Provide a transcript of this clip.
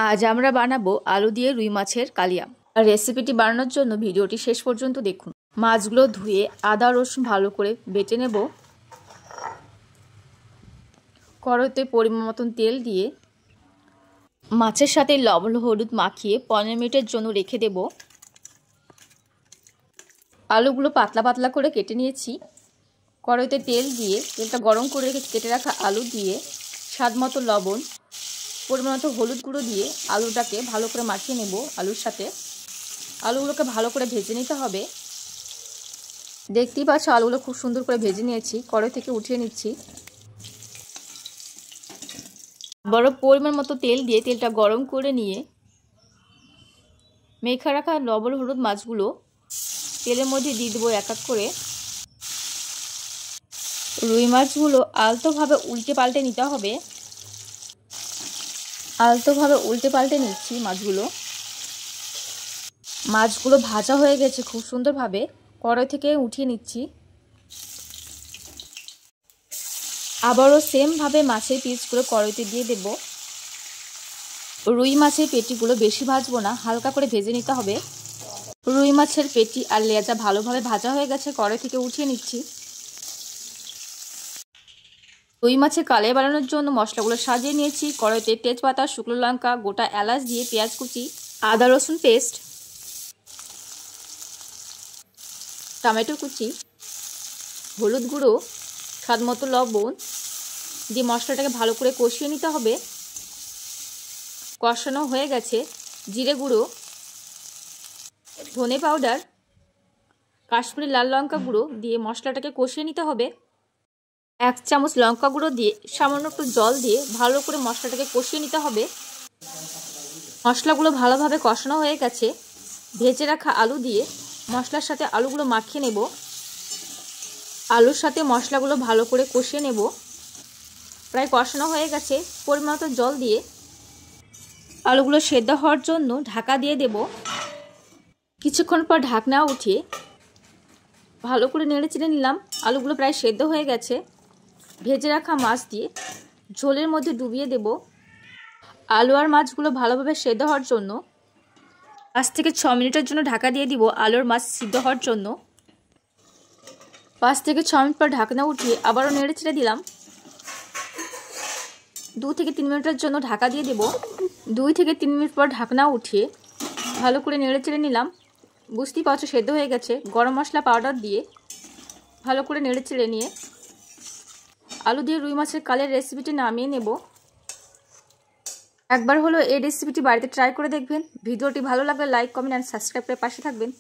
আজ আমরা বানাবো আলু দিয়ে রুই মাছের কালিয়া। আর রেসিপিটি বানানোর জন্য ভিডিওটি শেষ পর্যন্ত দেখুন। মাছগুলো ধুয়ে আদা রসুন ভালো করে বেটে নেব। কড়াইতে পরিমাণ মতন তেল দিয়ে মাছের সাথে লবণ হলুদ মাখিয়ে 15 মিনিটের জন্য রেখে দেব। আলুগুলো পাতলা পাতলা করে কেটে নিয়েছি। কড়াইতে তেল দিয়ে তেলটা গরম করে কেটে রাখা আলু দিয়ে স্বাদ মতো লবণ, পরিমাণ মতো হলুদ গুঁড়ো দিয়ে আলুটাকে ভালো করে মাখিয়ে নেব। আলুর সাথে আলুগুলোকে ভালো করে ভেজে নিতে হবে। দেখতেই পাচ্ছ আলুগুলো খুব সুন্দর করে ভেজে নিয়েছি। কড়াই থেকে উঠিয়ে নিচ্ছি। বড় পরিমাণ মতো তেল দিয়ে তেলটা গরম করে নিয়ে মেখে রাখা লবণ হলুদ মাছগুলো তেলের মধ্যে দিয়ে দেবো এক এক করে। রুই মাছগুলো আলতোভাবে উল্টে পাল্টে নিতে হবে। আলতোভাবে উল্টে পাল্টে নিচ্ছি মাছগুলো ভাজা হয়ে গেছে খুব সুন্দরভাবে। কড়াই থেকে উঠিয়ে নিচ্ছি। আবারও সেমভাবে মাছের পিসগুলো কড়াইতে দিয়ে দেব। রুই মাছের পেটিগুলো বেশি ভাজবো না, হালকা করে ভেজে নিতে হবে। রুই মাছের পেটি আর লেজা ভালোভাবে ভাজা হয়ে গেছে। কড়াই থেকে উঠিয়ে নিচ্ছি। রুই মাছের কালিয়া বানানোর জন্য মশলাগুলো সাজিয়ে নিয়েছি। কড়াইতে তেজপাতা, শুকনো লঙ্কা, গোটা এলাচ দিয়ে পেঁয়াজ কুচি, আদা রসুন পেস্ট, টমেটো কুচি, হলুদ গুঁড়ো, স্বাদ মতো লবণ দিয়ে মশলাটাকে ভালো করে কষিয়ে নিতে হবে। কষানো হয়ে গেছে। জিরে গুঁড়ো, ধনে পাউডার, কাশ্মীরি লাল লঙ্কা গুঁড়ো দিয়ে মশলাটাকে কষিয়ে নিতে হবে। 1 চামচ লঙ্কা গুঁড়ো দিয়ে সামান্য একটু জল দিয়ে ভালো করে মশলাটাকে কষিয়ে নিতে হবে। মশলাগুলো ভালোভাবে কষানো হয়ে গেছে। ভেজে রাখা আলু দিয়ে মশলার সাথে আলুগুলো মাখিয়ে নেব। আলুর সাথে মশলাগুলো ভালো করে কষিয়ে নেব। প্রায় কষানো হয়ে গেছে। পরিমাণ মতো জল দিয়ে আলুগুলো সেদ্ধ হওয়ার জন্য ঢাকা দিয়ে দেব। কিছুক্ষণ পর ঢাকনা উঠিয়ে ভালো করে নেড়ে চেড়ে নিলাম। আলুগুলো প্রায় সেদ্ধ হয়ে গেছে। ভেজে রাখা মাছ দিয়ে ঝোলের মধ্যে ডুবিয়ে দেব। আলু আর মাছগুলো ভালোভাবে সেদ্ধ হওয়ার জন্য 5 থেকে 6 মিনিটের জন্য ঢাকা দিয়ে দিব। আলু আর মাছ সিদ্ধ হওয়ার জন্য 5 থেকে 6 মিনিট পর ঢাকনা উঠিয়ে আবারও নেড়ে চেড়ে দিলাম। 2 থেকে 3 মিনিটের জন্য ঢাকা দিয়ে দেব। 2 থেকে 3 মিনিট পর ঢাকনা উঠিয়ে ভালো করে নেড়ে চেড়ে নিলাম। বুঝতেই পারছো সেদ্ধ হয়ে গেছে। গরম মশলা পাউডার দিয়ে ভালো করে নেড়ে চেড়ে নিয়ে আলু দিয়ে রুই মাছের কালিয়ার রেসিপিটি নামিয়ে নেব। একবার হলো এই রেসিপিটি বাড়িতে ট্রাই করে দেখবেন। ভিডিওটি ভালো লাগলে লাইক, কমেন্ট অ্যান্ড সাবস্ক্রাইব করে পাশে থাকবেন।